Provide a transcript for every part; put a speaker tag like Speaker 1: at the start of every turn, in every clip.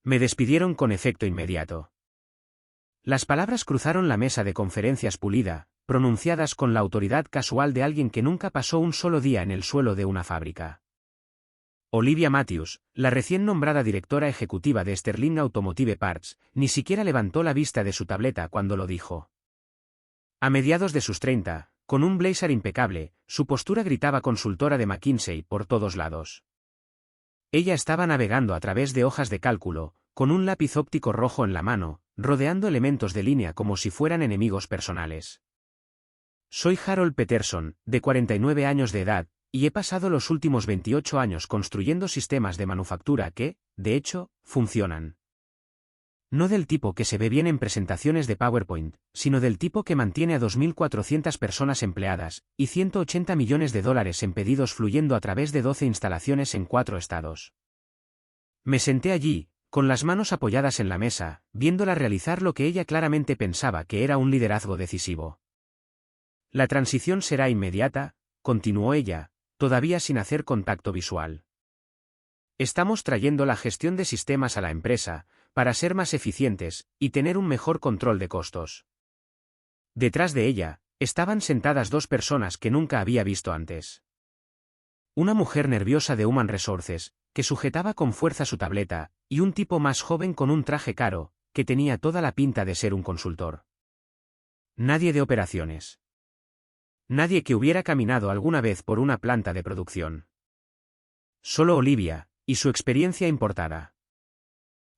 Speaker 1: Me despidieron con efecto inmediato. Las palabras cruzaron la mesa de conferencias pulida, pronunciadas con la autoridad casual de alguien que nunca pasó un solo día en el suelo de una fábrica. Olivia Matthews, la recién nombrada directora ejecutiva de Sterling Automotive Parts, ni siquiera levantó la vista de su tableta cuando lo dijo. A mediados de sus 30, con un blazer impecable, su postura gritaba consultora de McKinsey por todos lados. Ella estaba navegando a través de hojas de cálculo, con un lápiz óptico rojo en la mano, rodeando elementos de línea como si fueran enemigos personales. Soy Harold Peterson, de 49 años de edad, y he pasado los últimos 28 años construyendo sistemas de manufactura que, de hecho, funcionan. No del tipo que se ve bien en presentaciones de PowerPoint, sino del tipo que mantiene a 2.400 personas empleadas, y $180 millones en pedidos fluyendo a través de 12 instalaciones en 4 estados. Me senté allí, con las manos apoyadas en la mesa, viéndola realizar lo que ella claramente pensaba que era un liderazgo decisivo. La transición será inmediata, continuó ella, todavía sin hacer contacto visual. Estamos trayendo la gestión de sistemas a la empresa, para ser más eficientes, y tener un mejor control de costos. Detrás de ella, estaban sentadas 2 personas que nunca había visto antes. Una mujer nerviosa de Human Resources, que sujetaba con fuerza su tableta, y un tipo más joven con un traje caro, que tenía toda la pinta de ser un consultor. Nadie de operaciones. Nadie que hubiera caminado alguna vez por una planta de producción. Solo Olivia, y su experiencia importada.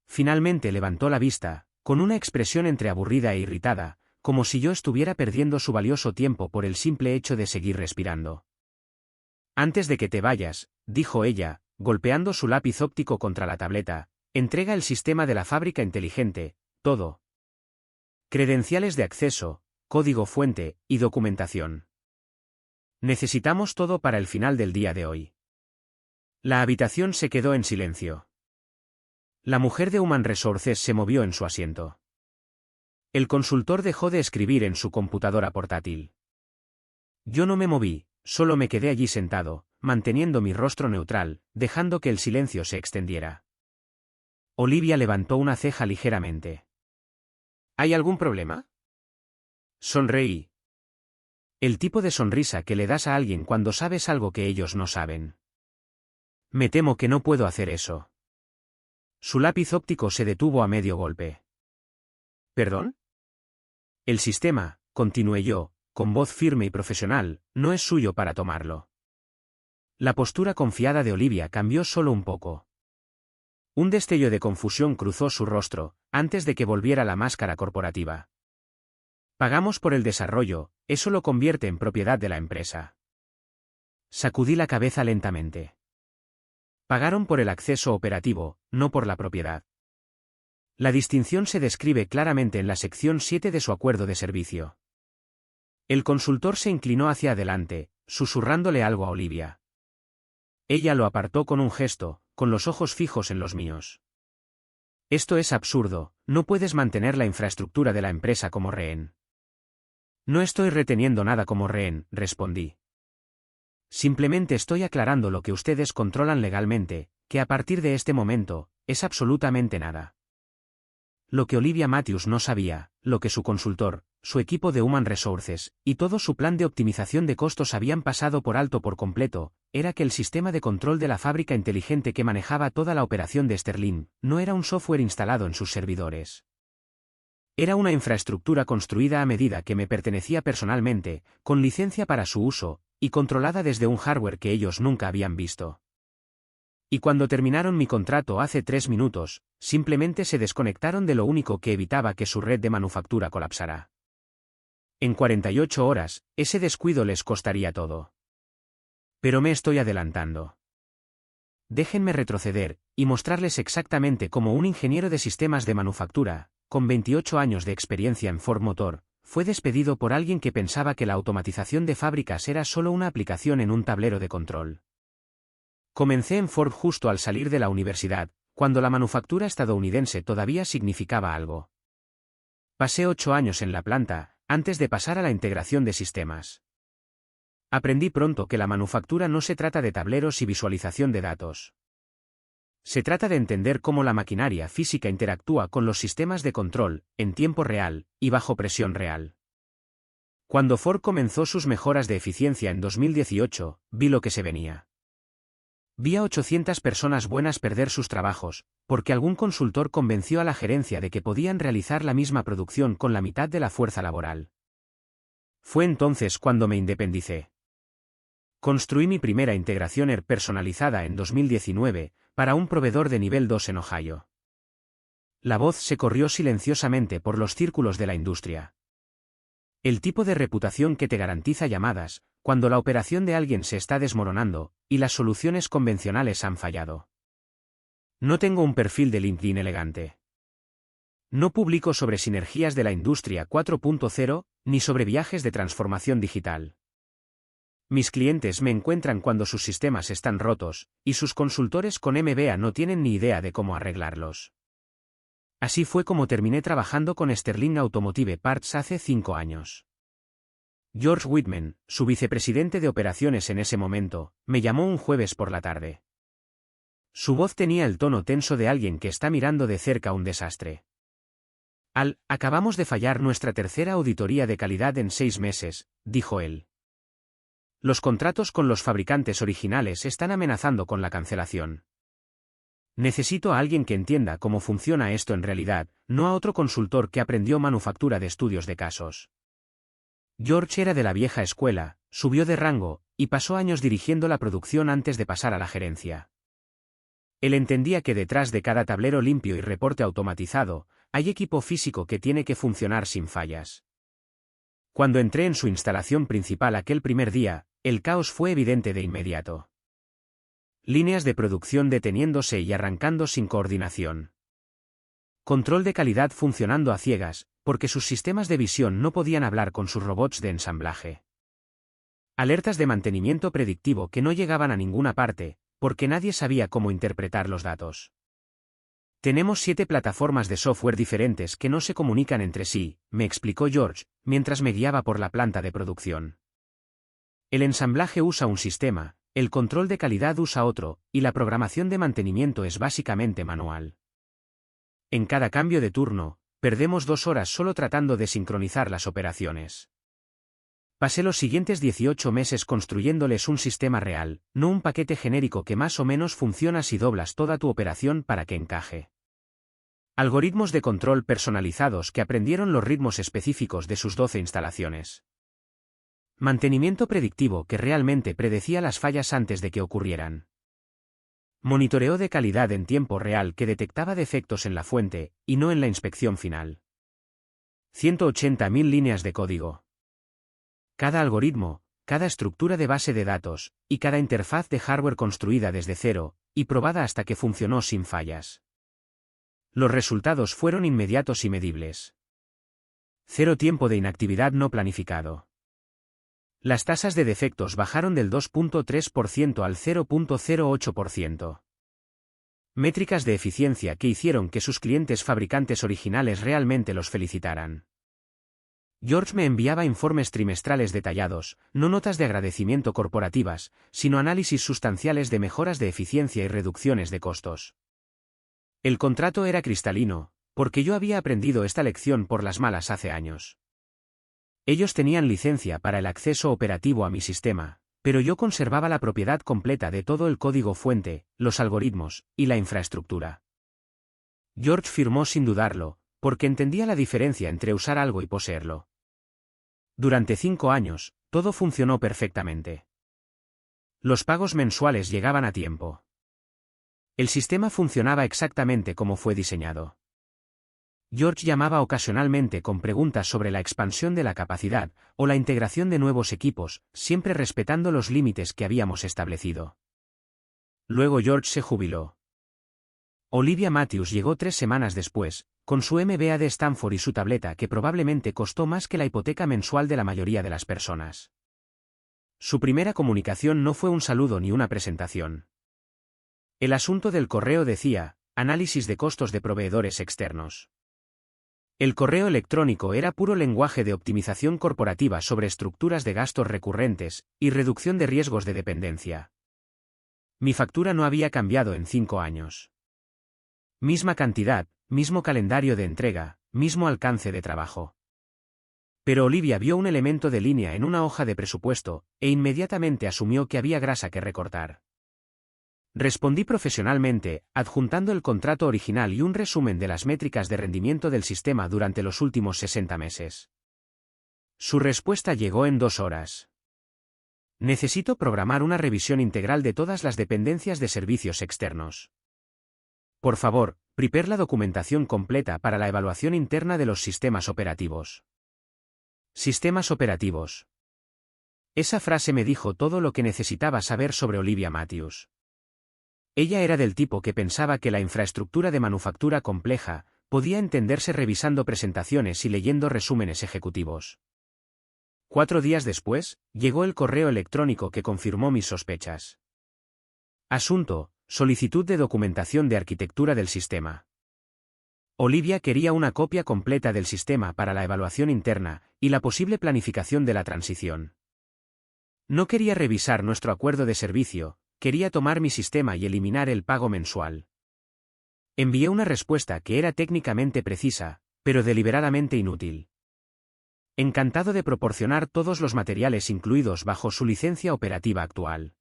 Speaker 1: Finalmente levantó la vista, con una expresión entre aburrida e irritada, como si yo estuviera perdiendo su valioso tiempo por el simple hecho de seguir respirando. Antes de que te vayas, dijo ella, golpeando su lápiz óptico contra la tableta, entrega el sistema de la fábrica inteligente, todo. Credenciales de acceso, código fuente, y documentación. Necesitamos todo para el final del día de hoy. La habitación se quedó en silencio. La mujer de Human Resources se movió en su asiento. El consultor dejó de escribir en su computadora portátil. Yo no me moví, solo me quedé allí sentado, manteniendo mi rostro neutral, dejando que el silencio se extendiera. Olivia levantó una ceja ligeramente. ¿Hay algún problema? Sonreí. El tipo de sonrisa que le das a alguien cuando sabes algo que ellos no saben. Me temo que no puedo hacer eso. Su lápiz óptico se detuvo a medio golpe. ¿Perdón? El sistema, continué yo, con voz firme y profesional, no es suyo para tomarlo. La postura confiada de Olivia cambió solo un poco. Un destello de confusión cruzó su rostro, antes de que volviera la máscara corporativa. Pagamos por el desarrollo, eso lo convierte en propiedad de la empresa. Sacudí la cabeza lentamente. Pagaron por el acceso operativo, no por la propiedad. La distinción se describe claramente en la sección 7 de su acuerdo de servicio. El consultor se inclinó hacia adelante, susurrándole algo a Olivia. Ella lo apartó con un gesto, con los ojos fijos en los míos. Esto es absurdo, no puedes mantener la infraestructura de la empresa como rehén. No estoy reteniendo nada como rehén, respondí. Simplemente estoy aclarando lo que ustedes controlan legalmente, que a partir de este momento, es absolutamente nada. Lo que Olivia Matthews no sabía, lo que su consultor, su equipo de Human Resources, y todo su plan de optimización de costos habían pasado por alto por completo, era que el sistema de control de la fábrica inteligente que manejaba toda la operación de Sterling, no era un software instalado en sus servidores. Era una infraestructura construida a medida que me pertenecía personalmente, con licencia para su uso, y controlada desde un hardware que ellos nunca habían visto. Y cuando terminaron mi contrato hace 3 minutos, simplemente se desconectaron de lo único que evitaba que su red de manufactura colapsara. En 48 horas, ese descuido les costaría todo. Pero me estoy adelantando. Déjenme retroceder, y mostrarles exactamente cómo un ingeniero de sistemas de manufactura, con 28 años de experiencia en Ford Motor, fue despedido por alguien que pensaba que la automatización de fábricas era solo una aplicación en un tablero de control. Comencé en Ford justo al salir de la universidad, cuando la manufactura estadounidense todavía significaba algo. Pasé 8 años en la planta, antes de pasar a la integración de sistemas. Aprendí pronto que la manufactura no se trata de tableros y visualización de datos. Se trata de entender cómo la maquinaria física interactúa con los sistemas de control, en tiempo real, y bajo presión real. Cuando Ford comenzó sus mejoras de eficiencia en 2018, vi lo que se venía. Vi a 800 personas buenas perder sus trabajos, porque algún consultor convenció a la gerencia de que podían realizar la misma producción con la mitad de la fuerza laboral. Fue entonces cuando me independicé. Construí mi primera integración personalizada en 2019, para un proveedor de nivel 2 en Ohio. La voz se corrió silenciosamente por los círculos de la industria. El tipo de reputación que te garantiza llamadas, cuando la operación de alguien se está desmoronando, y las soluciones convencionales han fallado. No tengo un perfil de LinkedIn elegante. No publico sobre sinergias de la industria 4.0, ni sobre viajes de transformación digital. Mis clientes me encuentran cuando sus sistemas están rotos, y sus consultores con MBA no tienen ni idea de cómo arreglarlos. Así fue como terminé trabajando con Sterling Automotive Parts hace 5 años. George Whitman, su vicepresidente de operaciones en ese momento, me llamó un jueves por la tarde. Su voz tenía el tono tenso de alguien que está mirando de cerca un desastre. Acabamos de fallar nuestra tercera auditoría de calidad en 6 meses, dijo él. Los contratos con los fabricantes originales están amenazando con la cancelación. Necesito a alguien que entienda cómo funciona esto en realidad, no a otro consultor que aprendió manufactura de estudios de casos. George era de la vieja escuela, subió de rango, y pasó años dirigiendo la producción antes de pasar a la gerencia. Él entendía que detrás de cada tablero limpio y reporte automatizado, hay equipo físico que tiene que funcionar sin fallas. Cuando entré en su instalación principal aquel primer día, el caos fue evidente de inmediato. Líneas de producción deteniéndose y arrancando sin coordinación. Control de calidad funcionando a ciegas, porque sus sistemas de visión no podían hablar con sus robots de ensamblaje. Alertas de mantenimiento predictivo que no llegaban a ninguna parte, porque nadie sabía cómo interpretar los datos. Tenemos 7 plataformas de software diferentes que no se comunican entre sí, me explicó George, mientras me guiaba por la planta de producción. El ensamblaje usa un sistema, el control de calidad usa otro, y la programación de mantenimiento es básicamente manual. En cada cambio de turno, perdemos 2 horas solo tratando de sincronizar las operaciones. Pasé los siguientes 18 meses construyéndoles un sistema real, no un paquete genérico que más o menos funciona si doblas toda tu operación para que encaje. Algoritmos de control personalizados que aprendieron los ritmos específicos de sus 12 instalaciones. Mantenimiento predictivo que realmente predecía las fallas antes de que ocurrieran. Monitoreo de calidad en tiempo real que detectaba defectos en la fuente, y no en la inspección final. 180.000 líneas de código. Cada algoritmo, cada estructura de base de datos, y cada interfaz de hardware construida desde cero, y probada hasta que funcionó sin fallas. Los resultados fueron inmediatos y medibles. 0 tiempo de inactividad no planificado. Las tasas de defectos bajaron del 2.3% al 0.08%. Métricas de eficiencia que hicieron que sus clientes fabricantes originales realmente los felicitaran. George me enviaba informes trimestrales detallados, no notas de agradecimiento corporativas, sino análisis sustanciales de mejoras de eficiencia y reducciones de costos. El contrato era cristalino, porque yo había aprendido esta lección por las malas hace años. Ellos tenían licencia para el acceso operativo a mi sistema, pero yo conservaba la propiedad completa de todo el código fuente, los algoritmos, y la infraestructura. George firmó sin dudarlo, porque entendía la diferencia entre usar algo y poseerlo. Durante 5 años, todo funcionó perfectamente. Los pagos mensuales llegaban a tiempo. El sistema funcionaba exactamente como fue diseñado. George llamaba ocasionalmente con preguntas sobre la expansión de la capacidad, o la integración de nuevos equipos, siempre respetando los límites que habíamos establecido. Luego George se jubiló. Olivia Matthews llegó 3 semanas después, con su MBA de Stanford y su tableta que probablemente costó más que la hipoteca mensual de la mayoría de las personas. Su primera comunicación no fue un saludo ni una presentación. El asunto del correo decía, análisis de costos de proveedores externos. El correo electrónico era puro lenguaje de optimización corporativa sobre estructuras de gastos recurrentes, y reducción de riesgos de dependencia. Mi factura no había cambiado en 5 años. Misma cantidad, mismo calendario de entrega, mismo alcance de trabajo. Pero Olivia vio un elemento de línea en una hoja de presupuesto, e inmediatamente asumió que había grasa que recortar. Respondí profesionalmente, adjuntando el contrato original y un resumen de las métricas de rendimiento del sistema durante los últimos 60 meses. Su respuesta llegó en 2 horas. Necesito programar una revisión integral de todas las dependencias de servicios externos. Por favor, prepare la documentación completa para la evaluación interna de los sistemas operativos. Sistemas operativos. Esa frase me dijo todo lo que necesitaba saber sobre Olivia Matthews. Ella era del tipo que pensaba que la infraestructura de manufactura compleja podía entenderse revisando presentaciones y leyendo resúmenes ejecutivos. 4 días después, llegó el correo electrónico que confirmó mis sospechas. Asunto: solicitud de documentación de arquitectura del sistema. Olivia quería una copia completa del sistema para la evaluación interna y la posible planificación de la transición. No quería revisar nuestro acuerdo de servicio, quería tomar mi sistema y eliminar el pago mensual. Envié una respuesta que era técnicamente precisa, pero deliberadamente inútil. Encantado de proporcionar todos los materiales incluidos bajo su licencia operativa actual.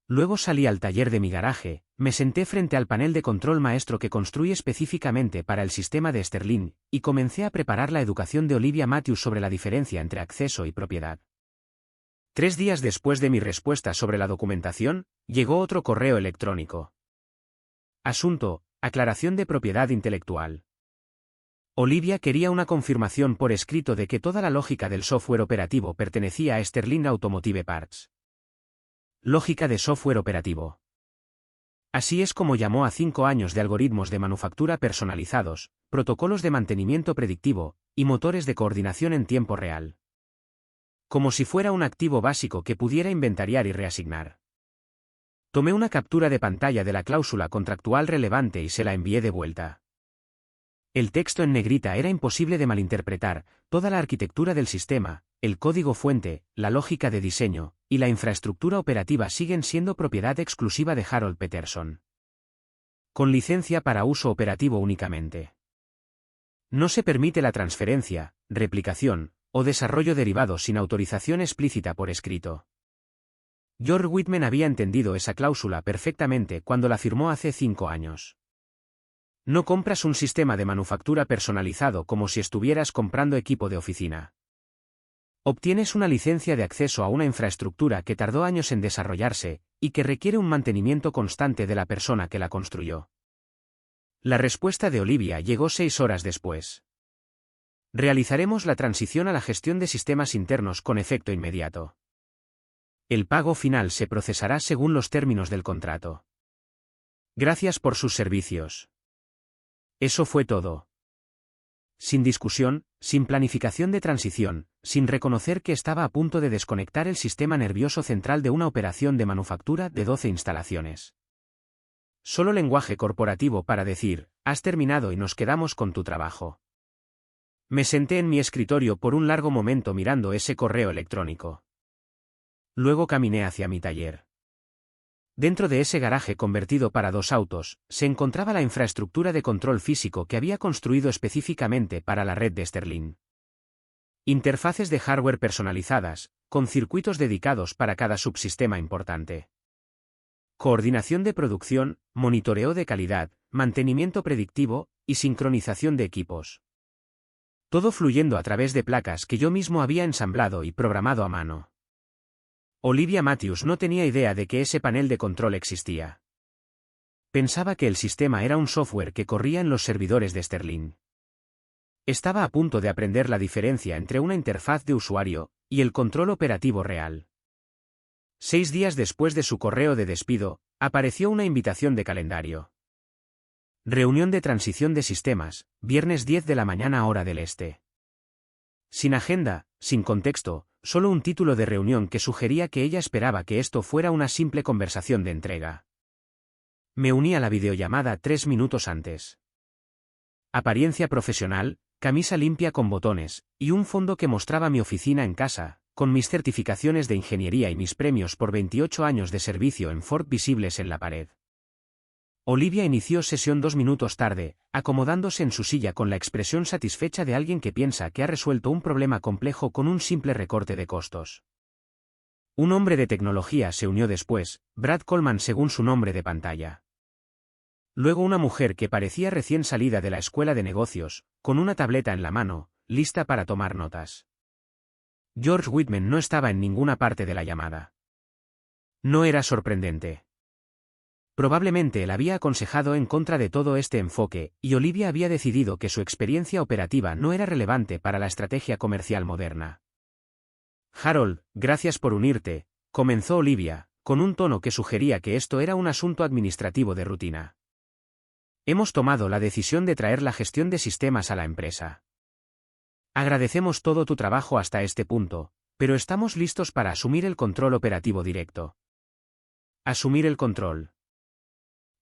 Speaker 1: Luego salí al taller de mi garaje, me senté frente al panel de control maestro que construí específicamente para el sistema de Sterling, y comencé a preparar la educación de Olivia Matthews sobre la diferencia entre acceso y propiedad. 3 días después de mi respuesta sobre la documentación, llegó otro correo electrónico. Asunto: aclaración de propiedad intelectual. Olivia quería una confirmación por escrito de que toda la lógica del software operativo pertenecía a Sterling Automotive Parts. Lógica de software operativo. Así es como llamó a 5 años de algoritmos de manufactura personalizados, protocolos de mantenimiento predictivo, y motores de coordinación en tiempo real. Como si fuera un activo básico que pudiera inventariar y reasignar. Tomé una captura de pantalla de la cláusula contractual relevante y se la envié de vuelta. El texto en negrita era imposible de malinterpretar: toda la arquitectura del sistema, el código fuente, la lógica de diseño, y la infraestructura operativa siguen siendo propiedad exclusiva de Harold Peterson. Con licencia para uso operativo únicamente. No se permite la transferencia, replicación, o desarrollo derivado sin autorización explícita por escrito. George Whitman había entendido esa cláusula perfectamente cuando la firmó hace 5 años. No compras un sistema de manufactura personalizado como si estuvieras comprando equipo de oficina. Obtienes una licencia de acceso a una infraestructura que tardó años en desarrollarse, y que requiere un mantenimiento constante de la persona que la construyó. La respuesta de Olivia llegó 6 horas después. Realizaremos la transición a la gestión de sistemas internos con efecto inmediato. El pago final se procesará según los términos del contrato. Gracias por sus servicios. Eso fue todo. Sin discusión, sin planificación de transición, sin reconocer que estaba a punto de desconectar el sistema nervioso central de una operación de manufactura de 12 instalaciones. Solo lenguaje corporativo para decir: has terminado y nos quedamos con tu trabajo. Me senté en mi escritorio por un largo momento mirando ese correo electrónico. Luego caminé hacia mi taller. Dentro de ese garaje convertido para 2 autos, se encontraba la infraestructura de control físico que había construido específicamente para la red de Sterling. Interfaces de hardware personalizadas, con circuitos dedicados para cada subsistema importante. Coordinación de producción, monitoreo de calidad, mantenimiento predictivo, y sincronización de equipos. Todo fluyendo a través de placas que yo mismo había ensamblado y programado a mano. Olivia Matthews no tenía idea de que ese panel de control existía. Pensaba que el sistema era un software que corría en los servidores de Sterling. Estaba a punto de aprender la diferencia entre una interfaz de usuario y el control operativo real. 6 días después de su correo de despido, apareció una invitación de calendario. Reunión de transición de sistemas, viernes 10 de la mañana hora del este. Sin agenda, sin contexto, solo un título de reunión que sugería que ella esperaba que esto fuera una simple conversación de entrega. Me uní a la videollamada 3 minutos antes. Apariencia profesional, camisa limpia con botones, y un fondo que mostraba mi oficina en casa, con mis certificaciones de ingeniería y mis premios por 28 años de servicio en Ford visibles en la pared. Olivia inició sesión 2 minutos tarde, acomodándose en su silla con la expresión satisfecha de alguien que piensa que ha resuelto un problema complejo con un simple recorte de costos. Un hombre de tecnología se unió después, Brad Coleman según su nombre de pantalla. Luego una mujer que parecía recién salida de la escuela de negocios, con una tableta en la mano, lista para tomar notas. George Whitman no estaba en ninguna parte de la llamada. No era sorprendente. Probablemente él había aconsejado en contra de todo este enfoque, y Olivia había decidido que su experiencia operativa no era relevante para la estrategia comercial moderna. Harold, gracias por unirte, comenzó Olivia, con un tono que sugería que esto era un asunto administrativo de rutina. Hemos tomado la decisión de traer la gestión de sistemas a la empresa. Agradecemos todo tu trabajo hasta este punto, pero estamos listos para asumir el control operativo directo. Asumir el control.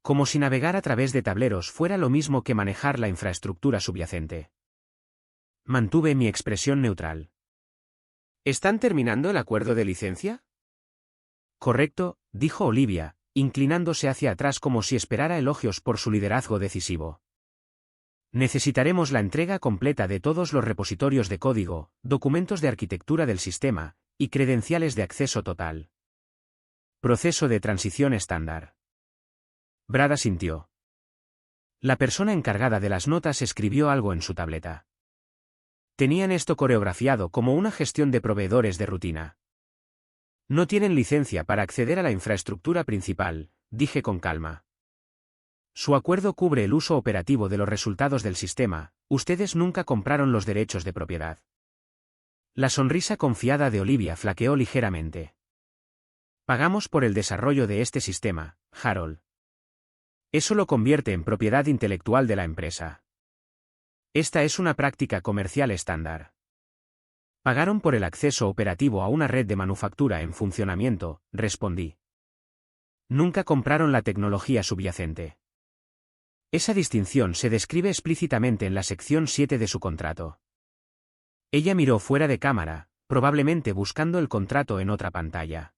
Speaker 1: Como si navegar a través de tableros fuera lo mismo que manejar la infraestructura subyacente. Mantuve mi expresión neutral. ¿Están terminando el acuerdo de licencia? Correcto, dijo Olivia, inclinándose hacia atrás como si esperara elogios por su liderazgo decisivo. Necesitaremos la entrega completa de todos los repositorios de código, documentos de arquitectura del sistema, y credenciales de acceso total. Proceso de transición estándar. Brad asintió. La persona encargada de las notas escribió algo en su tableta. Tenían esto coreografiado como una gestión de proveedores de rutina. No tienen licencia para acceder a la infraestructura principal, dije con calma. Su acuerdo cubre el uso operativo de los resultados del sistema, ustedes nunca compraron los derechos de propiedad. La sonrisa confiada de Olivia flaqueó ligeramente. Pagamos por el desarrollo de este sistema, Harold. Eso lo convierte en propiedad intelectual de la empresa. Esta es una práctica comercial estándar. Pagaron por el acceso operativo a una red de manufactura en funcionamiento, respondí. Nunca compraron la tecnología subyacente. Esa distinción se describe explícitamente en la sección 7 de su contrato. Ella miró fuera de cámara, probablemente buscando el contrato en otra pantalla.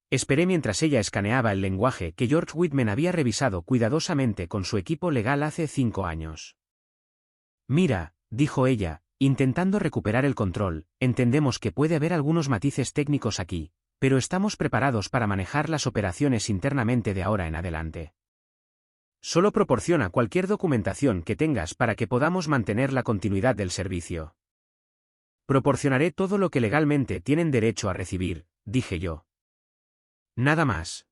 Speaker 1: Esperé mientras ella escaneaba el lenguaje que George Whitman había revisado cuidadosamente con su equipo legal hace 5 años. Mira, dijo ella, intentando recuperar el control, entendemos que puede haber algunos matices técnicos aquí, pero estamos preparados para manejar las operaciones internamente de ahora en adelante. Solo proporciona cualquier documentación que tengas para que podamos mantener la continuidad del servicio. Proporcionaré todo lo que legalmente tienen derecho a recibir, dije yo. Nada más.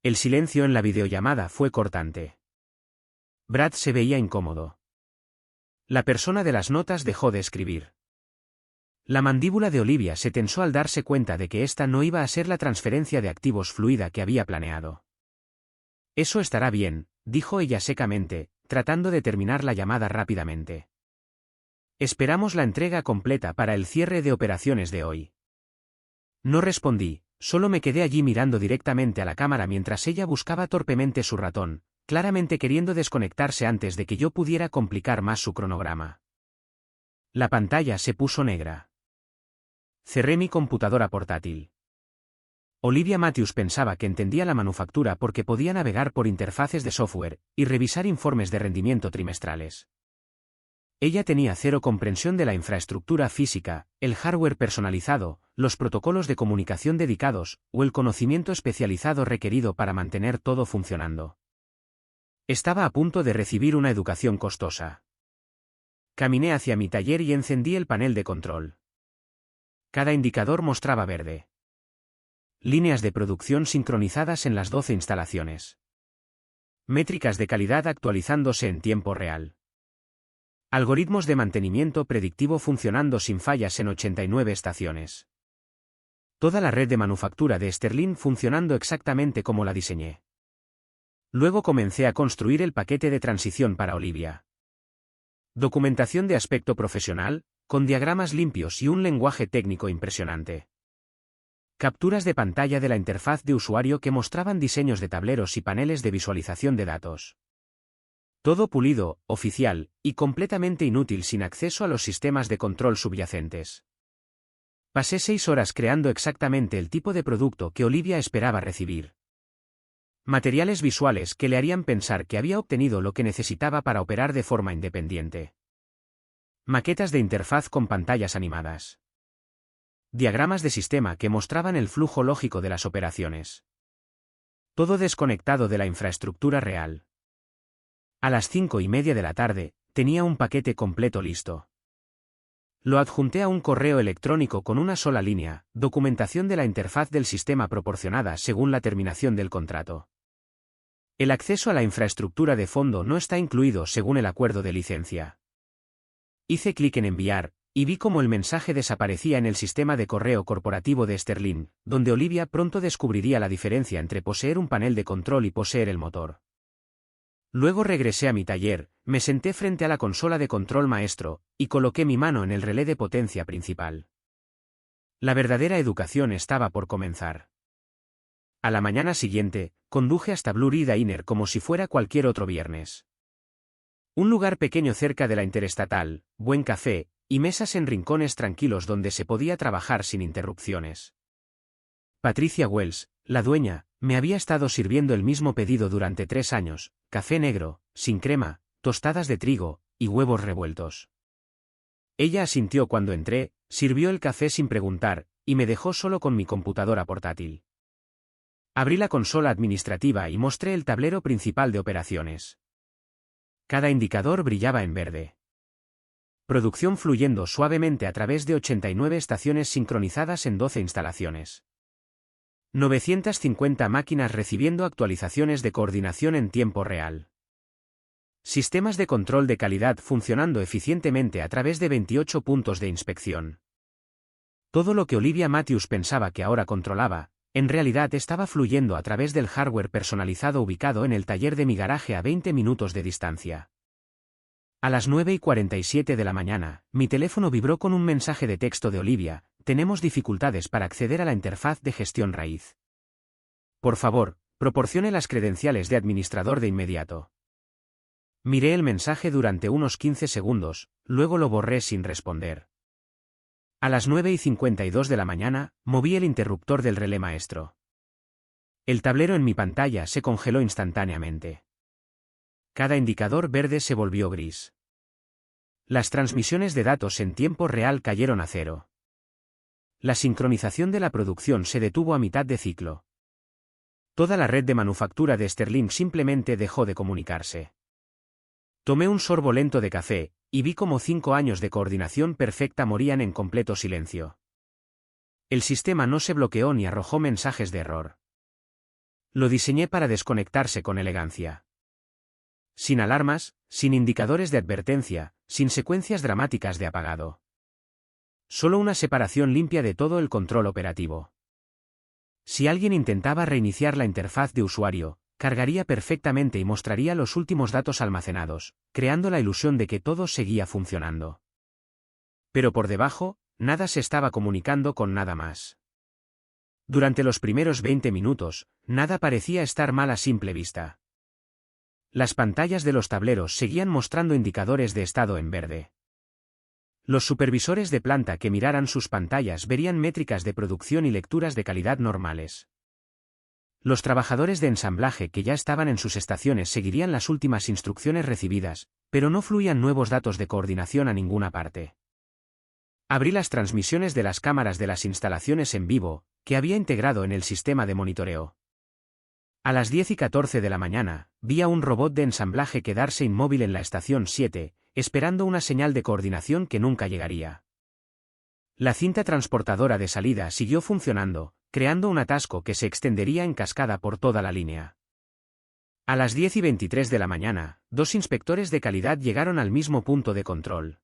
Speaker 1: El silencio en la videollamada fue cortante. Brad se veía incómodo. La persona de las notas dejó de escribir. La mandíbula de Olivia se tensó al darse cuenta de que esta no iba a ser la transferencia de activos fluida que había planeado. Eso estará bien, dijo ella secamente, tratando de terminar la llamada rápidamente. Esperamos la entrega completa para el cierre de operaciones de hoy. No respondí, solo me quedé allí mirando directamente a la cámara mientras ella buscaba torpemente su ratón, claramente queriendo desconectarse antes de que yo pudiera complicar más su cronograma. La pantalla se puso negra. Cerré mi computadora portátil. Olivia Matthews pensaba que entendía la manufactura porque podía navegar por interfaces de software y revisar informes de rendimiento trimestrales. Ella tenía cero comprensión de la infraestructura física, el hardware personalizado, los protocolos de comunicación dedicados, o el conocimiento especializado requerido para mantener todo funcionando. Estaba a punto de recibir una educación costosa. Caminé hacia mi taller y encendí el panel de control. Cada indicador mostraba verde. Líneas de producción sincronizadas en las 12 instalaciones. Métricas de calidad actualizándose en tiempo real. Algoritmos de mantenimiento predictivo funcionando sin fallas en 89 estaciones. Toda la red de manufactura de Sterling funcionando exactamente como la diseñé. Luego comencé a construir el paquete de transición para Olivia. Documentación de aspecto profesional, con diagramas limpios y un lenguaje técnico impresionante. Capturas de pantalla de la interfaz de usuario que mostraban diseños de tableros y paneles de visualización de datos. Todo pulido, oficial, y completamente inútil sin acceso a los sistemas de control subyacentes. Pasé 6 horas creando exactamente el tipo de producto que Olivia esperaba recibir. Materiales visuales que le harían pensar que había obtenido lo que necesitaba para operar de forma independiente. Maquetas de interfaz con pantallas animadas. Diagramas de sistema que mostraban el flujo lógico de las operaciones. Todo desconectado de la infraestructura real. A las 5:30 de la tarde, tenía un paquete completo listo. Lo adjunté a un correo electrónico con una sola línea, documentación de la interfaz del sistema proporcionada según la terminación del contrato. El acceso a la infraestructura de fondo no está incluido según el acuerdo de licencia. Hice clic en enviar, y vi cómo el mensaje desaparecía en el sistema de correo corporativo de Sterling, donde Olivia pronto descubriría la diferencia entre poseer un panel de control y poseer el motor. Luego regresé a mi taller, me senté frente a la consola de control maestro, y coloqué mi mano en el relé de potencia principal. La verdadera educación estaba por comenzar. A la mañana siguiente, conduje hasta Blue Diner como si fuera cualquier otro viernes. Un lugar pequeño cerca de la interestatal, buen café, y mesas en rincones tranquilos donde se podía trabajar sin interrupciones. Patricia Wells, la dueña, me había estado sirviendo el mismo pedido durante 3 años, café negro, sin crema, tostadas de trigo, y huevos revueltos. Ella asintió cuando entré, sirvió el café sin preguntar, y me dejó solo con mi computadora portátil. Abrí la consola administrativa y mostré el tablero principal de operaciones. Cada indicador brillaba en verde. Producción fluyendo suavemente a través de 89 estaciones sincronizadas en 12 instalaciones. 950 máquinas recibiendo actualizaciones de coordinación en tiempo real. Sistemas de control de calidad funcionando eficientemente a través de 28 puntos de inspección. Todo lo que Olivia Matthews pensaba que ahora controlaba, en realidad estaba fluyendo a través del hardware personalizado ubicado en el taller de mi garaje a 20 minutos de distancia. A las 9:47 de la mañana, mi teléfono vibró con un mensaje de texto de Olivia: tenemos dificultades para acceder a la interfaz de gestión raíz. Por favor, proporcione las credenciales de administrador de inmediato. Miré el mensaje durante unos 15 segundos, luego lo borré sin responder. A las 9:52 de la mañana, moví el interruptor del relé maestro. El tablero en mi pantalla se congeló instantáneamente. Cada indicador verde se volvió gris. Las transmisiones de datos en tiempo real cayeron a cero. La sincronización de la producción se detuvo a mitad de ciclo. Toda la red de manufactura de Sterling simplemente dejó de comunicarse. Tomé un sorbo lento de café, y vi cómo 5 años de coordinación perfecta morían en completo silencio. El sistema no se bloqueó ni arrojó mensajes de error. Lo diseñé para desconectarse con elegancia. Sin alarmas, sin indicadores de advertencia, sin secuencias dramáticas de apagado. Solo una separación limpia de todo el control operativo. Si alguien intentaba reiniciar la interfaz de usuario, cargaría perfectamente y mostraría los últimos datos almacenados, creando la ilusión de que todo seguía funcionando. Pero por debajo, nada se estaba comunicando con nada más. Durante los primeros 20 minutos, nada parecía estar mal a simple vista. Las pantallas de los tableros seguían mostrando indicadores de estado en verde. Los supervisores de planta que miraran sus pantallas verían métricas de producción y lecturas de calidad normales. Los trabajadores de ensamblaje que ya estaban en sus estaciones seguirían las últimas instrucciones recibidas, pero no fluían nuevos datos de coordinación a ninguna parte. Abrí las transmisiones de las cámaras de las instalaciones en vivo, que había integrado en el sistema de monitoreo. A las 10:14 de la mañana, vi a un robot de ensamblaje quedarse inmóvil en la estación 7, esperando una señal de coordinación que nunca llegaría. La cinta transportadora de salida siguió funcionando, creando un atasco que se extendería en cascada por toda la línea. A las 10:23 de la mañana, 2 inspectores de calidad llegaron al mismo punto de control.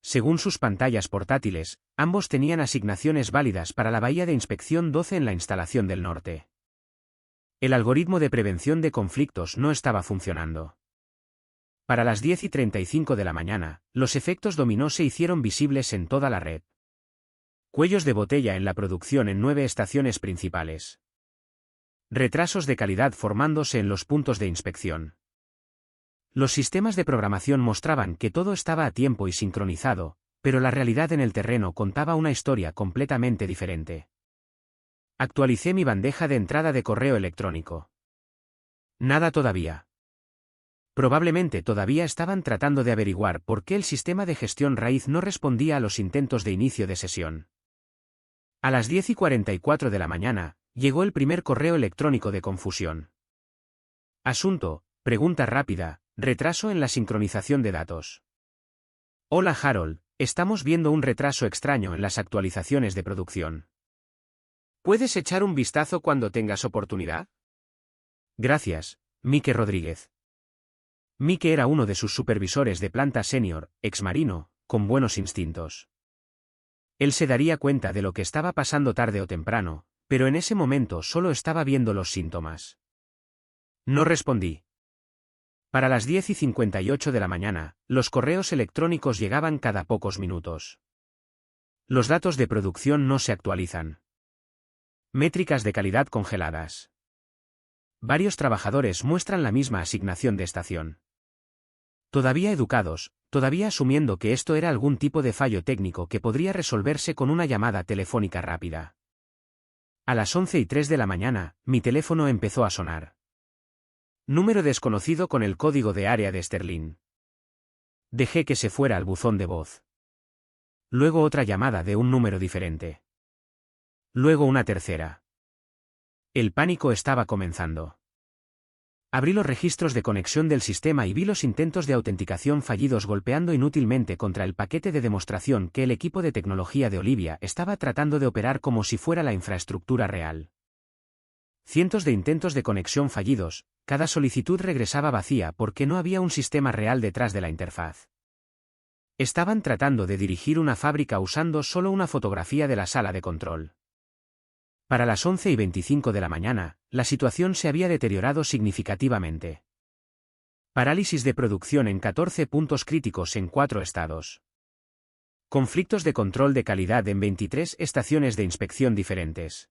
Speaker 1: Según sus pantallas portátiles, ambos tenían asignaciones válidas para la bahía de inspección 12 en la instalación del norte. El algoritmo de prevención de conflictos no estaba funcionando. Para las 10:35 de la mañana, los efectos dominó se hicieron visibles en toda la red. Cuellos de botella en la producción en 9 estaciones principales. Retrasos de calidad formándose en los puntos de inspección. Los sistemas de programación mostraban que todo estaba a tiempo y sincronizado, pero la realidad en el terreno contaba una historia completamente diferente. Actualicé mi bandeja de entrada de correo electrónico. Nada todavía. Probablemente todavía estaban tratando de averiguar por qué el sistema de gestión raíz no respondía a los intentos de inicio de sesión. A las 10:44 de la mañana, llegó el primer correo electrónico de confusión. Asunto, pregunta rápida, retraso en la sincronización de datos. Hola Harold, estamos viendo un retraso extraño en las actualizaciones de producción. ¿Puedes echar un vistazo cuando tengas oportunidad? Gracias, Mike Rodríguez. Mike era uno de sus supervisores de planta senior, exmarino, con buenos instintos. Él se daría cuenta de lo que estaba pasando tarde o temprano, pero en ese momento solo estaba viendo los síntomas. No respondí. Para las 10:58 de la mañana, los correos electrónicos llegaban cada pocos minutos. Los datos de producción no se actualizan. Métricas de calidad congeladas. Varios trabajadores muestran la misma asignación de estación. Todavía educados, todavía asumiendo que esto era algún tipo de fallo técnico que podría resolverse con una llamada telefónica rápida. A las 11:03 de la mañana, mi teléfono empezó a sonar. Número desconocido con el código de área de Sterling. Dejé que se fuera al buzón de voz. Luego otra llamada de un número diferente. Luego una tercera. El pánico estaba comenzando. Abrí los registros de conexión del sistema y vi los intentos de autenticación fallidos golpeando inútilmente contra el paquete de demostración que el equipo de tecnología de Olivia estaba tratando de operar como si fuera la infraestructura real. Cientos de intentos de conexión fallidos, cada solicitud regresaba vacía porque no había un sistema real detrás de la interfaz. Estaban tratando de dirigir una fábrica usando solo una fotografía de la sala de control. Para las 11:25 de la mañana, la situación se había deteriorado significativamente. Parálisis de producción en 14 puntos críticos en 4 estados. Conflictos de control de calidad en 23 estaciones de inspección diferentes.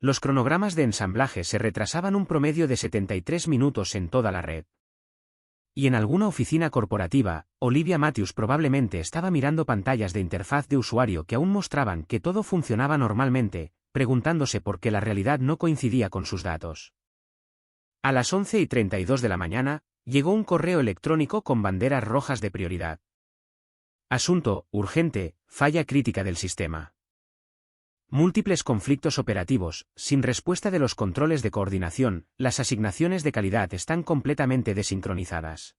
Speaker 1: Los cronogramas de ensamblaje se retrasaban un promedio de 73 minutos en toda la red. Y en alguna oficina corporativa, Olivia Matthews probablemente estaba mirando pantallas de interfaz de usuario que aún mostraban que todo funcionaba normalmente, preguntándose por qué la realidad no coincidía con sus datos. A las 11:32 de la mañana, llegó un correo electrónico con banderas rojas de prioridad. Asunto, urgente, falla crítica del sistema. Múltiples conflictos operativos, sin respuesta de los controles de coordinación, las asignaciones de calidad están completamente desincronizadas.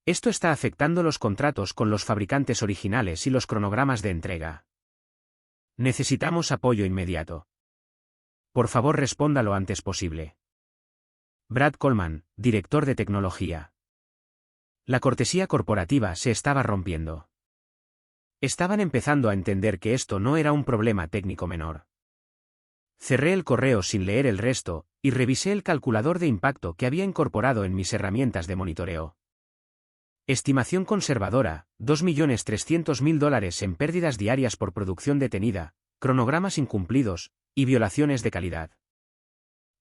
Speaker 1: Esto está afectando los contratos con los fabricantes originales y los cronogramas de entrega. Necesitamos apoyo inmediato. Por favor, responda lo antes posible. Brad Coleman, director de tecnología. La cortesía corporativa se estaba rompiendo. Estaban empezando a entender que esto no era un problema técnico menor. Cerré el correo sin leer el resto, y revisé el calculador de impacto que había incorporado en mis herramientas de monitoreo. Estimación conservadora, $2.300.000 en pérdidas diarias por producción detenida, cronogramas incumplidos, y violaciones de calidad.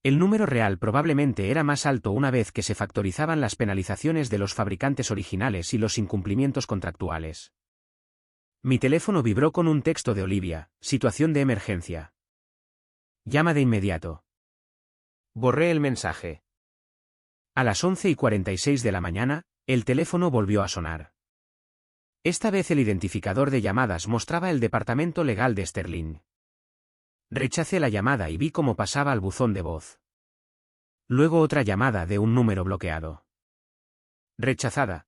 Speaker 1: El número real probablemente era más alto una vez que se factorizaban las penalizaciones de los fabricantes originales y los incumplimientos contractuales. Mi teléfono vibró con un texto de Olivia, situación de emergencia. Llama de inmediato. Borré el mensaje. A las 11:46 de la mañana, el teléfono volvió a sonar. Esta vez el identificador de llamadas mostraba el departamento legal de Sterling. Rechacé la llamada y vi cómo pasaba al buzón de voz. Luego otra llamada de un número bloqueado. Rechazada.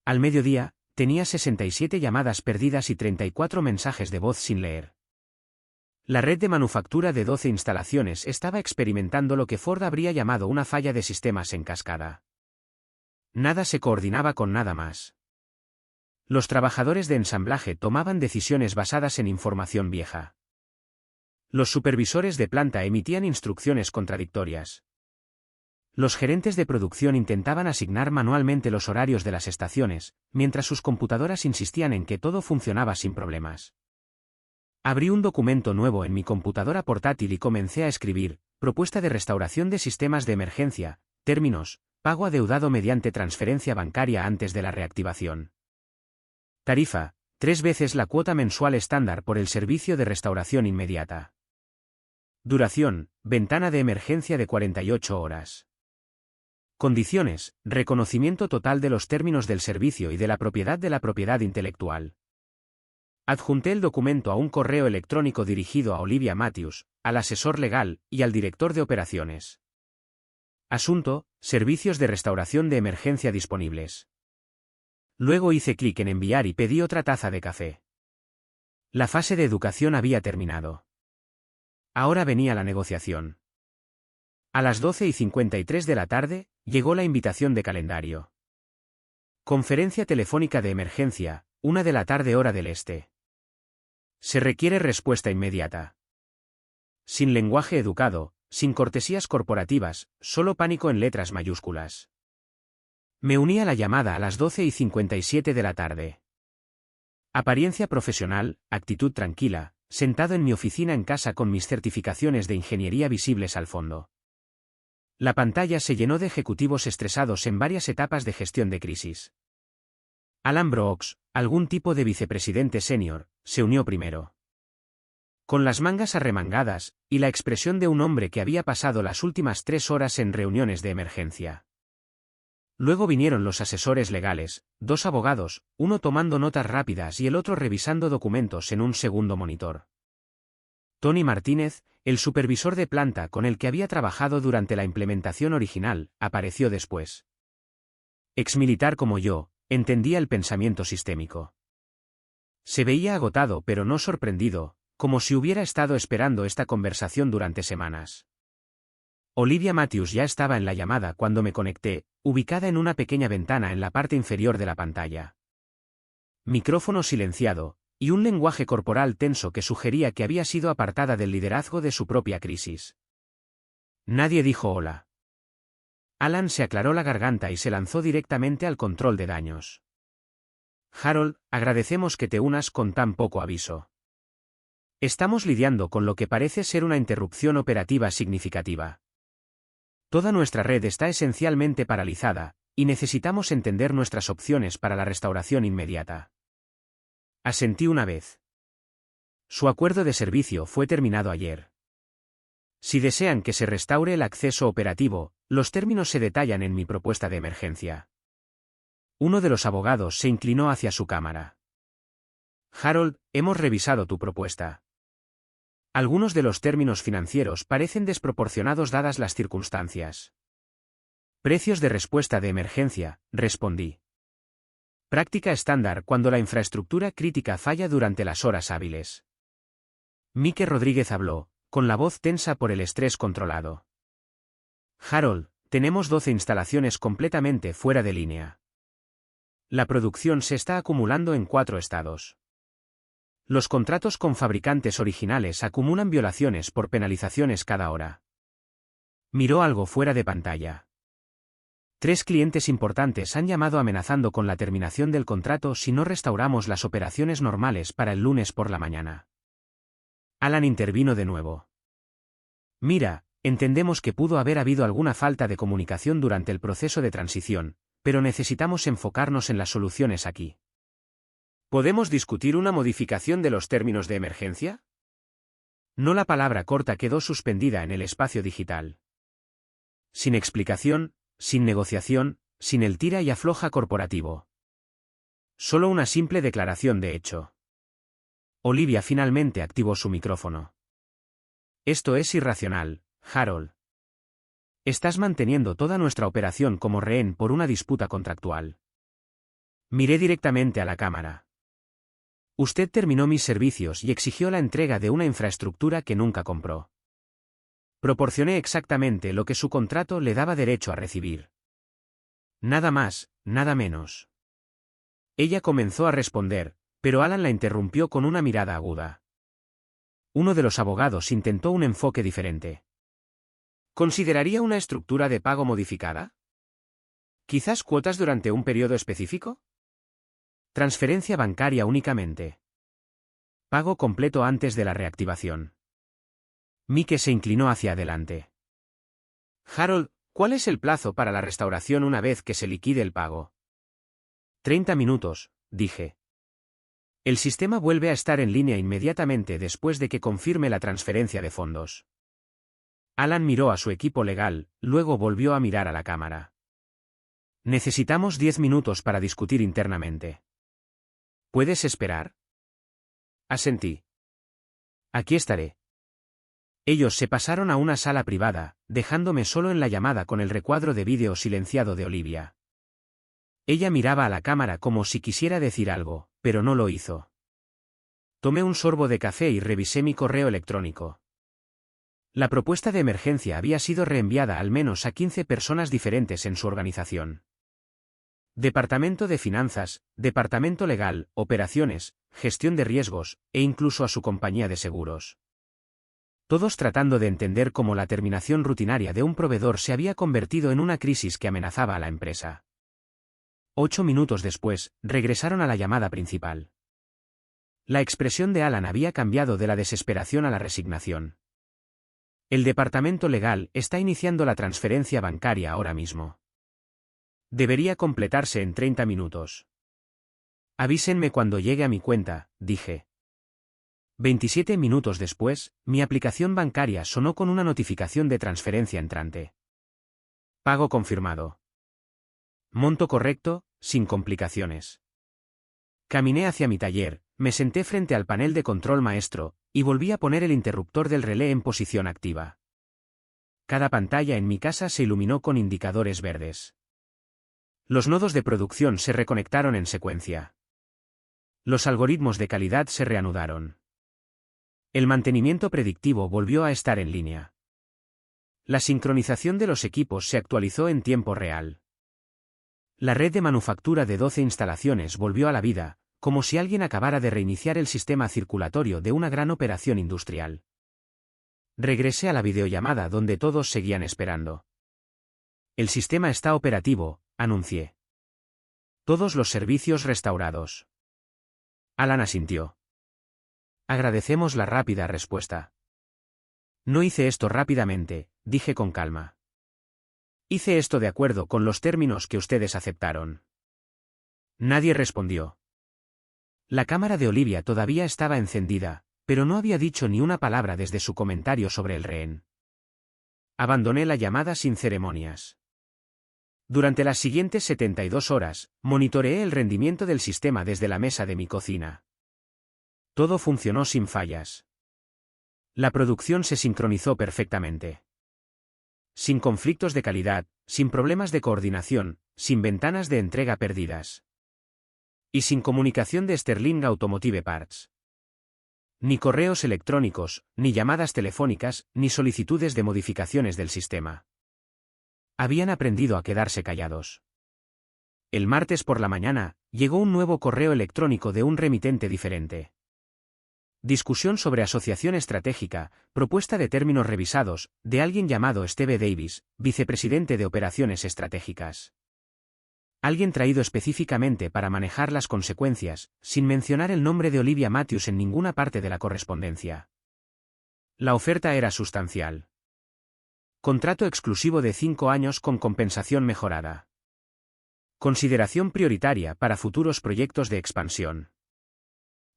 Speaker 1: Al mediodía, tenía 67 llamadas perdidas y 34 mensajes de voz sin leer. La red de manufactura de 12 instalaciones estaba experimentando lo que Ford habría llamado una falla de sistemas en cascada. Nada se coordinaba con nada más. Los trabajadores de ensamblaje tomaban decisiones basadas en información vieja. Los supervisores de planta emitían instrucciones contradictorias. Los gerentes de producción intentaban asignar manualmente los horarios de las estaciones, mientras sus computadoras insistían en que todo funcionaba sin problemas. Abrí un documento nuevo en mi computadora portátil y comencé a escribir, propuesta de restauración de sistemas de emergencia, términos, pago adeudado mediante transferencia bancaria antes de la reactivación. Tarifa: 3 veces la cuota mensual estándar por el servicio de restauración inmediata. Duración: ventana de emergencia de 48 horas. Condiciones: reconocimiento total de los términos del servicio y de la propiedad intelectual. Adjunté el documento a un correo electrónico dirigido a Olivia Matthews, al asesor legal y al director de operaciones. Asunto: servicios de restauración de emergencia disponibles. Luego hice clic en enviar y pedí otra taza de café. La fase de educación había terminado. Ahora venía la negociación. A las 12:53 de la tarde, llegó la invitación de calendario. Conferencia telefónica de emergencia, 1 de la tarde hora del este. Se requiere respuesta inmediata. Sin lenguaje educado, sin cortesías corporativas, solo pánico en letras mayúsculas. Me uní a la llamada a las 12:57 de la tarde. Apariencia profesional, actitud tranquila, sentado en mi oficina en casa con mis certificaciones de ingeniería visibles al fondo. La pantalla se llenó de ejecutivos estresados en varias etapas de gestión de crisis. Alan Brooks, algún tipo de vicepresidente senior, se unió primero. Con las mangas arremangadas, y la expresión de un hombre que había pasado las últimas 3 horas en reuniones de emergencia. Luego vinieron los asesores legales, 2 abogados, uno tomando notas rápidas y el otro revisando documentos en un segundo monitor. Tony Martínez, el supervisor de planta con el que había trabajado durante la implementación original, apareció después. Exmilitar como yo, entendía el pensamiento sistémico. Se veía agotado pero no sorprendido, como si hubiera estado esperando esta conversación durante semanas. Olivia Matthews ya estaba en la llamada cuando me conecté, ubicada en una pequeña ventana en la parte inferior de la pantalla. Micrófono silenciado, y un lenguaje corporal tenso que sugería que había sido apartada del liderazgo de su propia crisis. Nadie dijo hola. Alan se aclaró la garganta y se lanzó directamente al control de daños. Harold, agradecemos que te unas con tan poco aviso. Estamos lidiando con lo que parece ser una interrupción operativa significativa. Toda nuestra red está esencialmente paralizada, y necesitamos entender nuestras opciones para la restauración inmediata. Asentí una vez. Su acuerdo de servicio fue terminado ayer. Si desean que se restaure el acceso operativo, los términos se detallan en mi propuesta de emergencia. Uno de los abogados se inclinó hacia su cámara. Harold, hemos revisado tu propuesta. Algunos de los términos financieros parecen desproporcionados dadas las circunstancias. Precios de respuesta de emergencia, respondí. Práctica estándar cuando la infraestructura crítica falla durante las horas hábiles. Mike Rodríguez habló, con la voz tensa por el estrés controlado. Harold, tenemos 12 instalaciones completamente fuera de línea. La producción se está acumulando en 4 estados. Los contratos con fabricantes originales acumulan violaciones por penalizaciones cada hora. Miró algo fuera de pantalla. 3 clientes importantes han llamado amenazando con la terminación del contrato si no restauramos las operaciones normales para el lunes por la mañana. Alan intervino de nuevo. Mira, entendemos que pudo haber habido alguna falta de comunicación durante el proceso de transición, pero necesitamos enfocarnos en las soluciones aquí. ¿Podemos discutir una modificación de los términos de emergencia? No, la palabra corta quedó suspendida en el espacio digital. Sin explicación, sin negociación, sin el tira y afloja corporativo. Solo una simple declaración de hecho. Olivia finalmente activó su micrófono. Esto es irracional, Harold. Estás manteniendo toda nuestra operación como rehén por una disputa contractual. Miré directamente a la cámara. Usted terminó mis servicios y exigió la entrega de una infraestructura que nunca compró. Proporcioné exactamente lo que su contrato le daba derecho a recibir. Nada más, nada menos. Ella comenzó a responder, pero Alan la interrumpió con una mirada aguda. Uno de los abogados intentó un enfoque diferente. ¿Consideraría una estructura de pago modificada? ¿Quizás cuotas durante un periodo específico? Transferencia bancaria únicamente. Pago completo antes de la reactivación. Mike se inclinó hacia adelante. Harold, ¿cuál es el plazo para la restauración una vez que se liquide el pago? 30 minutos, dije. El sistema vuelve a estar en línea inmediatamente después de que confirme la transferencia de fondos. Alan miró a su equipo legal, luego volvió a mirar a la cámara. Necesitamos 10 minutos para discutir internamente. ¿Puedes esperar? Asentí. Aquí estaré. Ellos se pasaron a una sala privada, dejándome solo en la llamada con el recuadro de vídeo silenciado de Olivia. Ella miraba a la cámara como si quisiera decir algo, pero no lo hizo. Tomé un sorbo de café y revisé mi correo electrónico. La propuesta de emergencia había sido reenviada al menos a 15 personas diferentes en su organización. Departamento de Finanzas, Departamento Legal, Operaciones, Gestión de Riesgos, e incluso a su compañía de seguros. Todos tratando de entender cómo la terminación rutinaria de un proveedor se había convertido en una crisis que amenazaba a la empresa. 8 minutos después, regresaron a la llamada principal. La expresión de Alan había cambiado de la desesperación a la resignación. El departamento legal está iniciando la transferencia bancaria ahora mismo. Debería completarse en 30 minutos. Avísenme cuando llegue a mi cuenta, dije. 27 minutos después, mi aplicación bancaria sonó con una notificación de transferencia entrante. Pago confirmado. Monto correcto, sin complicaciones. Caminé hacia mi taller, me senté frente al panel de control maestro, y volví a poner el interruptor del relé en posición activa. Cada pantalla en mi casa se iluminó con indicadores verdes. Los nodos de producción se reconectaron en secuencia. Los algoritmos de calidad se reanudaron. El mantenimiento predictivo volvió a estar en línea. La sincronización de los equipos se actualizó en tiempo real. La red de manufactura de 12 instalaciones volvió a la vida, como si alguien acabara de reiniciar el sistema circulatorio de una gran operación industrial. Regresé a la videollamada donde todos seguían esperando. El sistema está operativo, anuncié. Todos los servicios restaurados. Alan asintió. Agradecemos la rápida respuesta. No hice esto rápidamente, dije con calma. Hice esto de acuerdo con los términos que ustedes aceptaron. Nadie respondió. La cámara de Olivia todavía estaba encendida, pero no había dicho ni una palabra desde su comentario sobre el rehén. Abandoné la llamada sin ceremonias. Durante las siguientes 72 horas, monitoreé el rendimiento del sistema desde la mesa de mi cocina. Todo funcionó sin fallas. La producción se sincronizó perfectamente. Sin conflictos de calidad, sin problemas de coordinación, sin ventanas de entrega perdidas. Y sin comunicación de Sterling Automotive Parts. Ni correos electrónicos, ni llamadas telefónicas, ni solicitudes de modificaciones del sistema. Habían aprendido a quedarse callados. El martes por la mañana, llegó un nuevo correo electrónico de un remitente diferente. Discusión sobre asociación estratégica, propuesta de términos revisados, de alguien llamado Steve Davis, vicepresidente de operaciones estratégicas. Alguien traído específicamente para manejar las consecuencias, sin mencionar el nombre de Olivia Matthews en ninguna parte de la correspondencia. La oferta era sustancial. Contrato exclusivo de 5 años con compensación mejorada. Consideración prioritaria para futuros proyectos de expansión.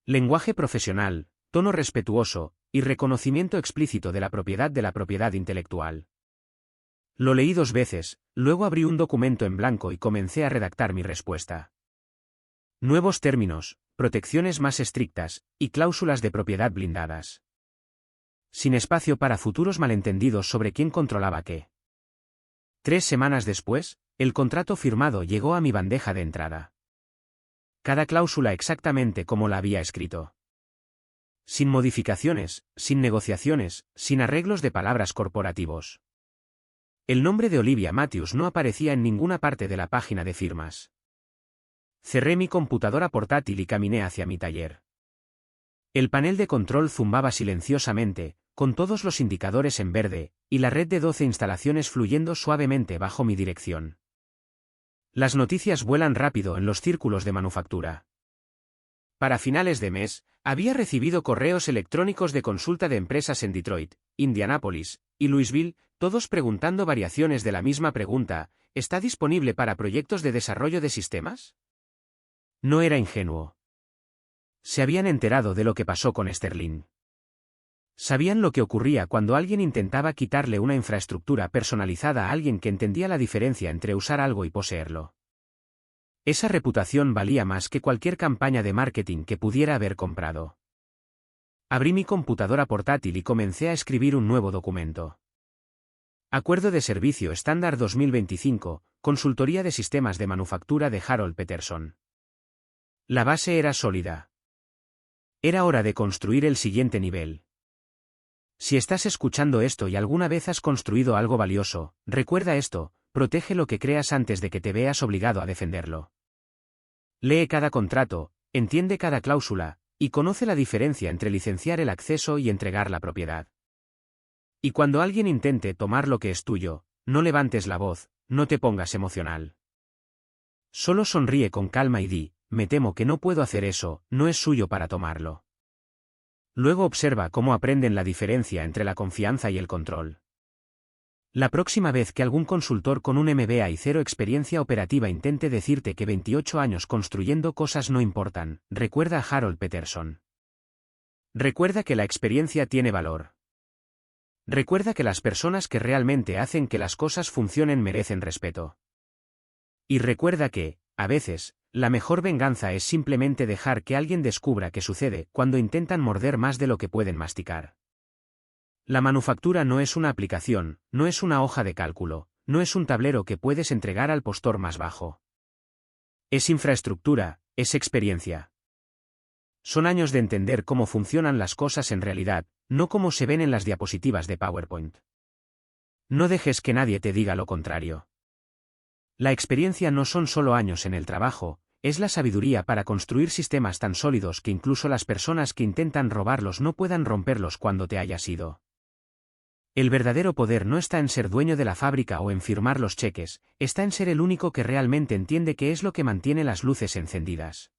Speaker 1: Lenguaje profesional, tono respetuoso, y reconocimiento explícito de la propiedad intelectual. Lo leí 2 veces, luego abrí un documento en blanco y comencé a redactar mi respuesta. Nuevos términos, protecciones más estrictas, y cláusulas de propiedad blindadas. Sin espacio para futuros malentendidos sobre quién controlaba qué. 3 semanas después, el contrato firmado llegó a mi bandeja de entrada. Cada cláusula exactamente como la había escrito. Sin modificaciones, sin negociaciones, sin arreglos de palabras corporativos. El nombre de Olivia Matthews no aparecía en ninguna parte de la página de firmas. Cerré mi computadora portátil y caminé hacia mi taller. El panel de control zumbaba silenciosamente, con todos los indicadores en verde, y la red de 12 instalaciones fluyendo suavemente bajo mi dirección. Las noticias vuelan rápido en los círculos de manufactura. Para finales de mes, había recibido correos electrónicos de consulta de empresas en Detroit, Indianápolis y Louisville, todos preguntando variaciones de la misma pregunta: ¿está disponible para proyectos de desarrollo de sistemas? No era ingenuo. Se habían enterado de lo que pasó con Sterling. Sabían lo que ocurría cuando alguien intentaba quitarle una infraestructura personalizada a alguien que entendía la diferencia entre usar algo y poseerlo. Esa reputación valía más que cualquier campaña de marketing que pudiera haber comprado. Abrí mi computadora portátil y comencé a escribir un nuevo documento. Acuerdo de Servicio Estándar 2025, Consultoría de Sistemas de Manufactura de Harold Peterson. La base era sólida. Era hora de construir el siguiente nivel. Si estás escuchando esto y alguna vez has construido algo valioso, recuerda esto: protege lo que creas antes de que te veas obligado a defenderlo. Lee cada contrato, entiende cada cláusula, y conoce la diferencia entre licenciar el acceso y entregar la propiedad. Y cuando alguien intente tomar lo que es tuyo, no levantes la voz, no te pongas emocional. Solo sonríe con calma y di: me temo que no puedo hacer eso, no es suyo para tomarlo. Luego observa cómo aprenden la diferencia entre la confianza y el control. La próxima vez que algún consultor con un MBA y cero experiencia operativa intente decirte que 28 años construyendo cosas no importan, recuerda a Harold Peterson. Recuerda que la experiencia tiene valor. Recuerda que las personas que realmente hacen que las cosas funcionen merecen respeto. Y recuerda que, a veces, la mejor venganza es simplemente dejar que alguien descubra qué sucede cuando intentan morder más de lo que pueden masticar. La manufactura no es una aplicación, no es una hoja de cálculo, no es un tablero que puedes entregar al postor más bajo. Es infraestructura, es experiencia. Son años de entender cómo funcionan las cosas en realidad, no como se ven en las diapositivas de PowerPoint. No dejes que nadie te diga lo contrario. La experiencia no son solo años en el trabajo, es la sabiduría para construir sistemas tan sólidos que incluso las personas que intentan robarlos no puedan romperlos cuando te hayas ido. El verdadero poder no está en ser dueño de la fábrica o en firmar los cheques, está en ser el único que realmente entiende qué es lo que mantiene las luces encendidas.